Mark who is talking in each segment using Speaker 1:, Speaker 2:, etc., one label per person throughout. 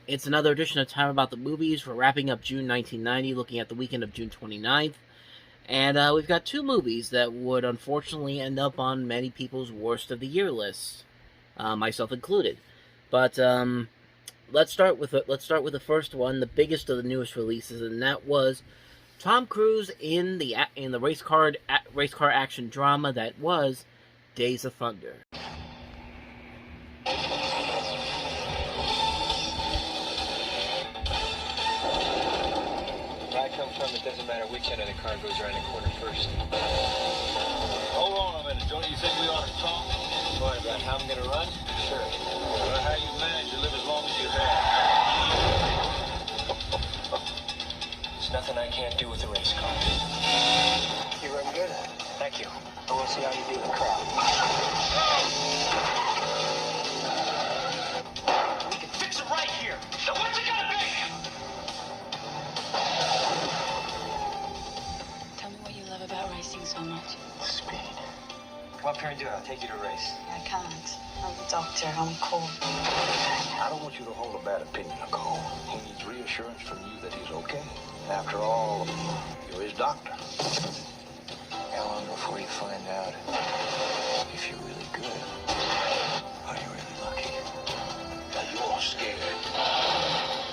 Speaker 1: It's another edition of Time About the Movies. We're wrapping up June 1990, looking at the weekend of June 29th. And we've got two movies that would unfortunately end up on many people's worst of the year lists, myself included. But let's start with the first one, the biggest of the newest releases, and that was Tom Cruise in the race car action drama that was Days of Thunder.
Speaker 2: It doesn't matter which end of the car goes around the corner first.
Speaker 3: Hold on a minute. Don't you think we ought to talk?
Speaker 2: What, about how I'm going to run? Sure.
Speaker 3: About how you managed to live as long as you have.
Speaker 2: There's nothing I can't do with a race car.
Speaker 3: You run good.
Speaker 2: Thank you. I want to see how you do in the crowd.
Speaker 3: We can fix it right here. Now what's it gonna be?
Speaker 4: About racing so much.
Speaker 2: Speed. Come up here and do it. I'll take you to race.
Speaker 4: I can't. I'm a doctor. I'm cold.
Speaker 3: I don't want you to hold a bad opinion of Cole. He needs reassurance from you that he's okay. After all, you're his doctor.
Speaker 2: How long before you find out if you're really good or you're really lucky?
Speaker 3: Now you're scared.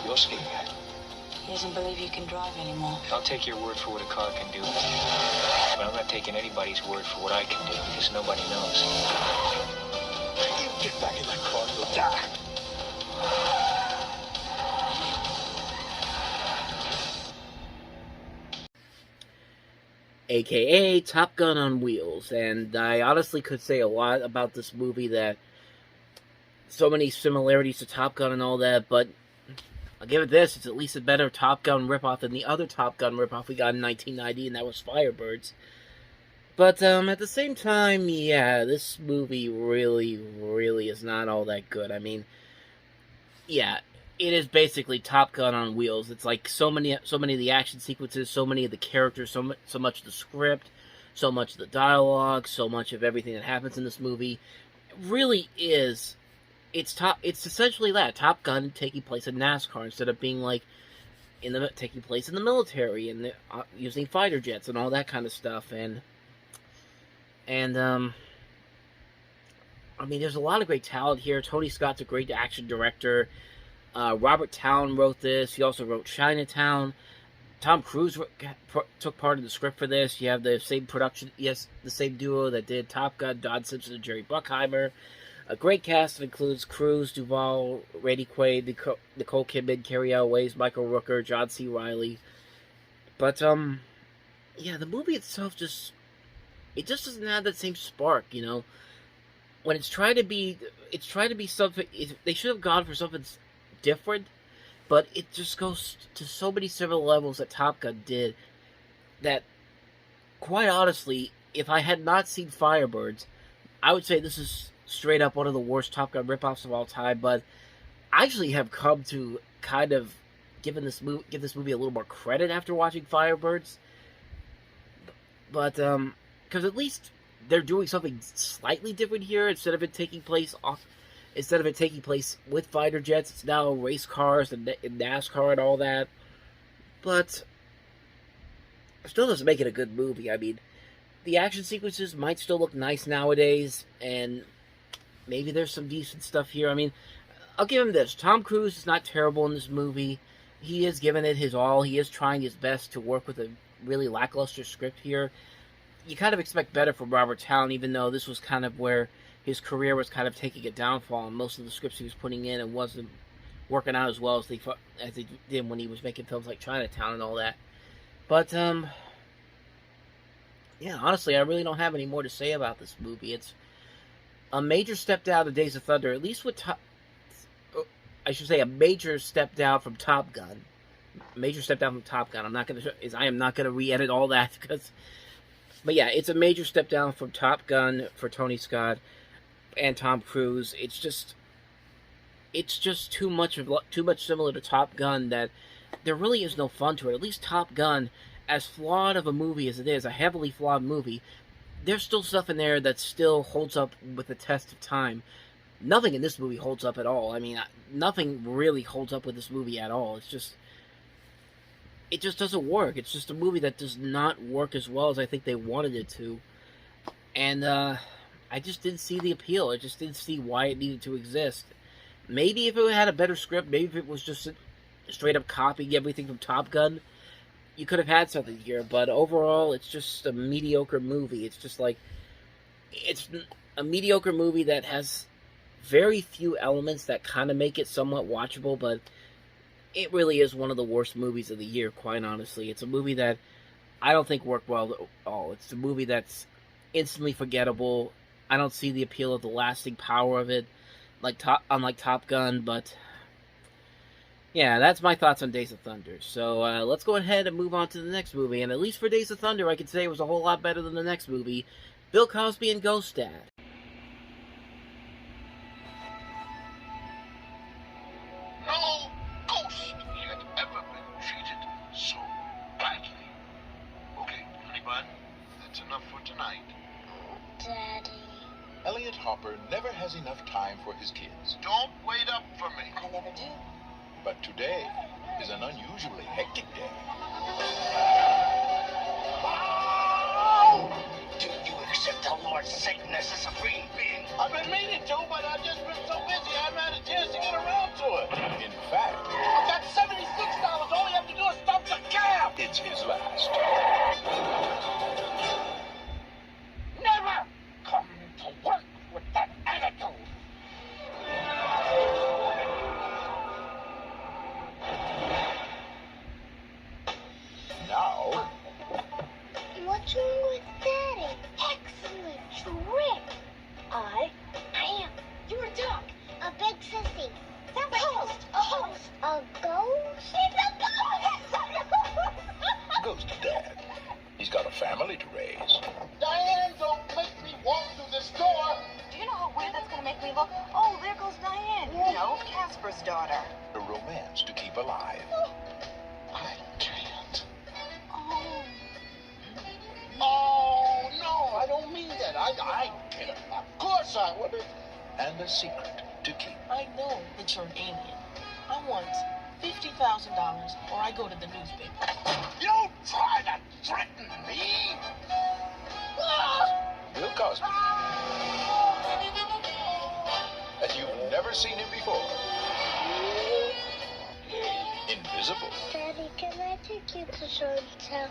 Speaker 3: You're scared.
Speaker 4: He doesn't believe you can drive anymore.
Speaker 2: I'll take your word for what a car can do. But I'm not taking anybody's word for what I can do, because nobody knows.
Speaker 3: You get back in that car and you'll die.
Speaker 1: AKA Top Gun on Wheels. And I honestly could say a lot about this movie, that so many similarities to Top Gun and all that, but I'll give it this, it's at least a better Top Gun ripoff than the other Top Gun ripoff we got in 1990, and that was Firebirds. But at the same time, yeah, this movie really, really is not all that good. I mean, yeah, it is basically Top Gun on wheels. It's like so many of the action sequences, so many of the characters, so much of the script, so much of the dialogue, so much of everything that happens in this movie. It really is. It's essentially that Top Gun taking place in NASCAR instead of being like taking place in the military and using fighter jets and all that kind of stuff. And I mean, there's a lot of great talent here. Tony Scott's a great action director. Robert Towne wrote this. He also wrote Chinatown. Tom Cruise took part of the script for this. You have the same the same duo that did Top Gun, Don Simpson and Jerry Bruckheimer. A great cast that includes Cruise, Duvall, Randy Quaid, Nicole Kidman, Carrie Elways, Michael Rooker, John C. Reilly. But yeah, the movie itself just doesn't have that same spark, you know. When it's trying to be something. They should have gone for something different, but it just goes to so many similar levels that Top Gun did. That, quite honestly, if I had not seen Firebirds, I would say this is straight up one of the worst Top Gun ripoffs of all time. But I actually have come to kind of give this movie a little more credit after watching Firebirds. But because at least they're doing something slightly different here. Instead of it taking place with fighter jets, it's now race cars and NASCAR and all that. But it still doesn't make it a good movie. I mean, the action sequences might still look nice nowadays, and maybe there's some decent stuff here. I mean, I'll give him this. Tom Cruise is not terrible in this movie. He is giving it his all. He is trying his best to work with a really lackluster script here. You kind of expect better from Robert Towne, even though this was kind of where his career was kind of taking a downfall, and most of the scripts he was putting in and wasn't working out as well as they did when he was making films like Chinatown and all that. But yeah, honestly, I really don't have any more to say about this movie. It's a major step down to Days of Thunder, at least with I should say a major step down from Top Gun. Major step down from Top Gun. I am not gonna re-edit all that but yeah, it's a major step down from Top Gun for Tony Scott and Tom Cruise. It's just too much similar to Top Gun that there really is no fun to it. At least Top Gun, as flawed of a movie as it is, a heavily flawed movie, there's still stuff in there that still holds up with the test of time. nothing in this movie holds up at all. I mean, nothing really holds up with this movie at all. It just doesn't work. It's just a movie that does not work as well as I think they wanted it to. And I just didn't see the appeal. I just didn't see why it needed to exist. Maybe if it had a better script, maybe if it was just straight up copying everything from Top Gun, you could have had something here. But overall, it's just a mediocre movie. It's just like, it's a mediocre movie that has very few elements that kind of make it somewhat watchable, but it really is one of the worst movies of the year, quite honestly. It's a movie that I don't think worked well at all. It's a movie that's instantly forgettable. I don't see the appeal of the lasting power of it, unlike Top Gun, but yeah, that's my thoughts on Days of Thunder. So let's go ahead and move on to the next movie, and at least for Days of Thunder, I can say it was a whole lot better than the next movie, Bill Cosby and Ghost Dad.
Speaker 3: No ghost had ever been treated so badly. Okay, honey bun, that's enough for tonight.
Speaker 4: Daddy.
Speaker 3: Elliot Hopper never has enough time for his kids. Don't wait up for me.
Speaker 4: I never do.
Speaker 3: But today is an unusually hectic day. Do you accept the Lord Satan as a supreme being? I've been meaning to, but I've just been so busy I haven't had a chance to get around to it. In fact, I've got $76. All you have to do is stop the cab. It's his last. Never come to work with that attitude. Now,
Speaker 5: What's wrong with Daddy? Excellent trick. I am. You're a duck. A big sissy. That's a host. A host. A ghost? It's a ghost!
Speaker 3: Ghost Dad. He's got a family to raise. Diane, don't make me walk through this door.
Speaker 6: Do you know how weird that's going to make me look? Oh, there goes Diane. You know, Casper's daughter.
Speaker 3: A romance to keep alive. I can't.
Speaker 6: Oh.
Speaker 3: Oh, no, I don't mean that. I can't. Of course I would. And a secret to keep.
Speaker 6: I know that you're an alien. I want $50,000 or I go to the newspaper.
Speaker 3: You don't try to threaten me. Bill Cosby. And you've never seen him before. Invisible.
Speaker 5: Daddy, can I take you to show and tell?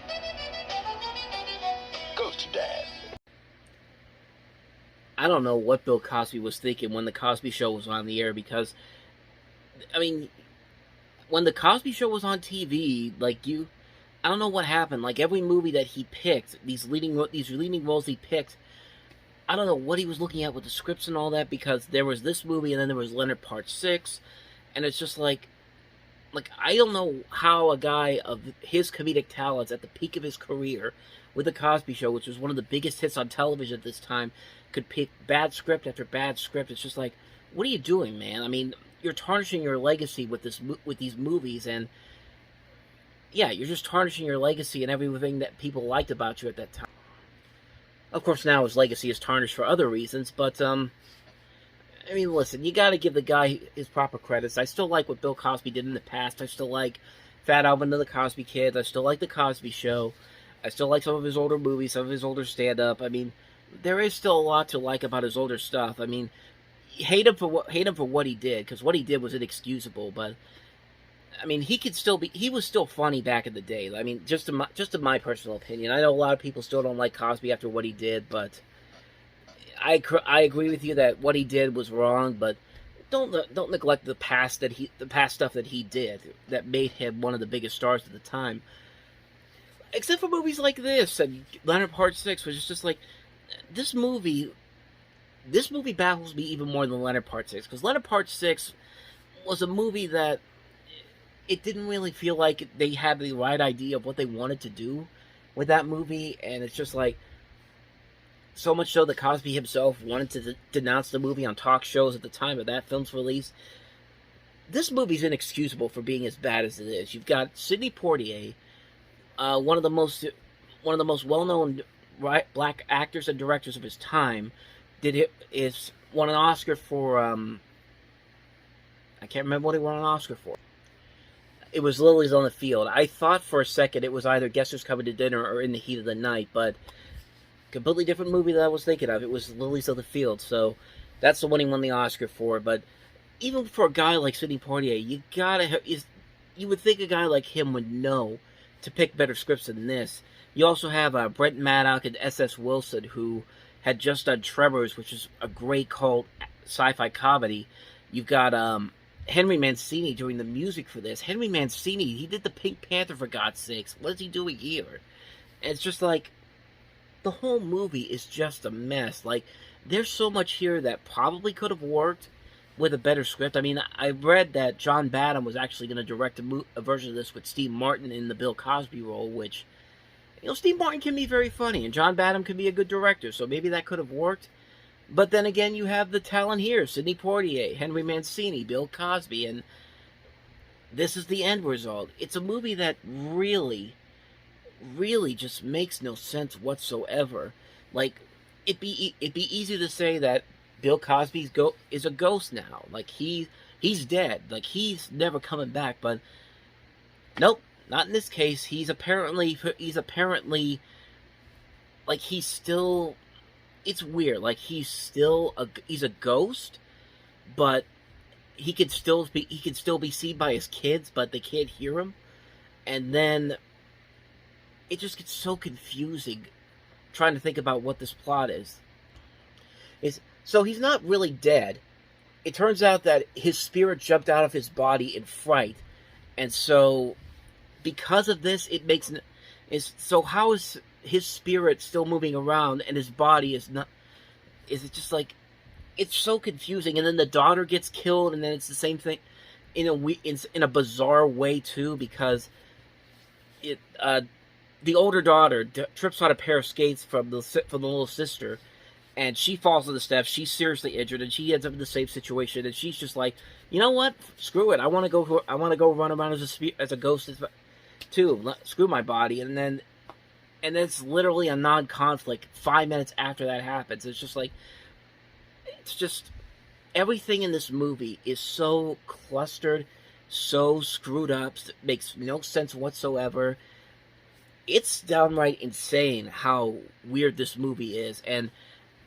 Speaker 3: Ghost Dad.
Speaker 1: I don't know what Bill Cosby was thinking when The Cosby Show was on the air, because, I mean, when The Cosby Show was on TV, I don't know what happened. Like, every movie that he picked, these leading roles he picked, I don't know what he was looking at with the scripts and all that, because there was this movie and then there was Leonard Part 6, and it's just like, I don't know how a guy of his comedic talents at the peak of his career with The Cosby Show, which was one of the biggest hits on television at this time, could pick bad script after bad script. It's just like, what are you doing, man? I mean, you're tarnishing your legacy with these movies, and yeah, you're just tarnishing your legacy and everything that people liked about you at that time. Of course, now his legacy is tarnished for other reasons, but I mean, listen, you gotta give the guy his proper credits. I still like what Bill Cosby did in the past. I still like Fat Albert and the Cosby Kids. I still like The Cosby Show. I still like some of his older movies, some of his older stand-up. I mean, there is still a lot to like about his older stuff. I mean, hate him for what he did, because what he did was inexcusable. But I mean, he was still funny back in the day. I mean, just in my personal opinion. I know a lot of people still don't like Cosby after what he did, but I agree with you that what he did was wrong. But don't neglect the past stuff that he did that made him one of the biggest stars at the time. Except for movies like this and Leonard Part 6, which is just like, this movie baffles me even more than Leonard Part 6, because Leonard Part 6 was a movie that it didn't really feel like they had the right idea of what they wanted to do with that movie, and it's just like, so much so that Cosby himself wanted to denounce the movie on talk shows at the time of that film's release. This movie's inexcusable for being as bad as it is. You've got Sidney Poitier, one of the most well-known black actors and directors of his time, is won an Oscar for, I can't remember what he won an Oscar for. It was Lilies on the Field. I thought for a second it was either Guess Who's Coming to Dinner or In the Heat of the Night, but completely different movie that I was thinking of. It was Lilies of the Field, so that's the one he won the Oscar for. But even for a guy like Sidney Poitier, you would think a guy like him would know to pick better scripts than this. You also have Brent Maddock and S.S. Wilson, who had just done Tremors, which is a great cult sci-fi comedy. You've got Henry Mancini doing the music for this. Henry Mancini, he did the Pink Panther, for God's sakes. What is he doing here? And it's just like, the whole movie is just a mess. Like, there's so much here that probably could have worked with a better script. I mean, I read that John Badham was actually going to direct a version of this with Steve Martin in the Bill Cosby role, which, you know, Steve Martin can be very funny, and John Badham can be a good director, so maybe that could have worked. But then again, you have the talent here: Sidney Poitier, Henry Mancini, Bill Cosby, and this is the end result. It's a movie that really just makes no sense whatsoever. Like, it'd be easy to say that Bill Cosby is a ghost now. Like, he's dead. Like, he's never coming back. But nope, not in this case. He's apparently like, he's still. It's weird. Like, he's a ghost, but he could still be seen by his kids, but they can't hear him. And then it just gets so confusing trying to think about what this plot is. So he's not really dead. It turns out that his spirit jumped out of his body in fright, and so because of this, so how is his spirit still moving around and his body is not? Is it just like, it's so confusing? And then the daughter gets killed, and then it's the same thing in a bizarre way too, because the older daughter trips on a pair of skates from the little sister, and she falls on the steps. She's seriously injured, and she ends up in the same situation. And she's just like, you know what? Screw it. I want to go run around as a ghost too. Screw my body. And then it's literally a non-conflict 5 minutes after that happens. It's just everything in this movie is so clustered, so screwed up, makes no sense whatsoever. It's downright insane how weird this movie is, and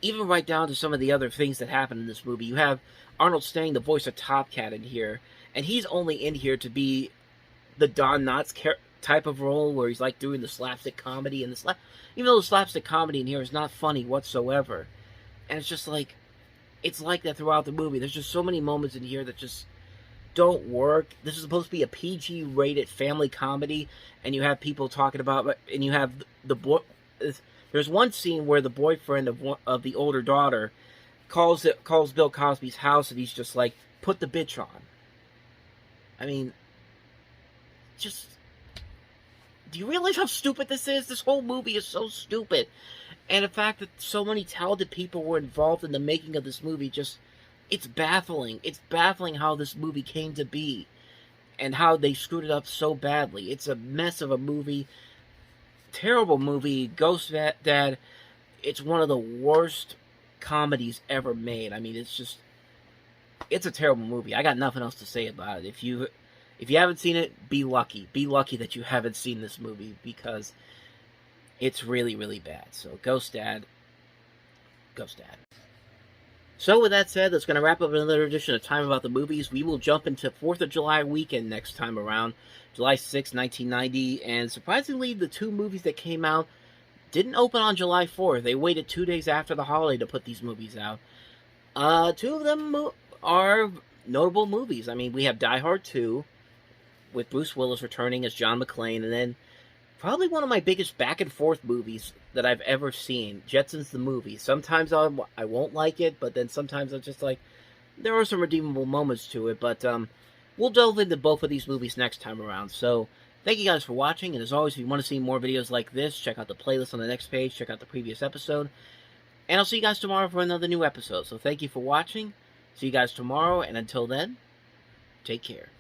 Speaker 1: even right down to some of the other things that happen in this movie. You have Arnold Stang, the voice of Top Cat, in here, and he's only in here to be the Don Knotts type of role, where he's like doing the slapstick comedy, and even though the slapstick comedy in here is not funny whatsoever, and it's just like, it's like that throughout the movie. There's just so many moments in here that just don't work. This is supposed to be a PG-rated family comedy, and you have people talking about, and you have the boy. There's one scene where the boyfriend of the older daughter calls Bill Cosby's house, and he's just like, "Put the bitch on." I mean, just, do you realize how stupid this is? This whole movie is so stupid. And the fact that so many talented people were involved in the making of this movie, it's baffling. It's baffling how this movie came to be, and how they screwed it up so badly. It's a mess of a movie. Terrible movie. Ghost Dad. It's one of the worst comedies ever made. I mean, it's a terrible movie. I got nothing else to say about it. If you haven't seen it, be lucky. Be lucky that you haven't seen this movie, because it's really, really bad. So, Ghost Dad. Ghost Dad. So, with that said, that's going to wrap up another edition of Time About the Movies. We will jump into 4th of July weekend next time around. July 6, 1990. And surprisingly, the two movies that came out didn't open on July 4th. They waited 2 days after the holiday to put these movies out. Two of them are notable movies. I mean, we have Die Hard 2, with Bruce Willis returning as John McClane, and then probably one of my biggest back-and-forth movies that I've ever seen, Jetsons the movie. Sometimes I won't like it, but then sometimes I'm just like, there are some redeemable moments to it, but we'll delve into both of these movies next time around. So, thank you guys for watching, and as always, if you want to see more videos like this, check out the playlist on the next page, check out the previous episode, and I'll see you guys tomorrow for another new episode. So, thank you for watching, see you guys tomorrow, and until then, take care.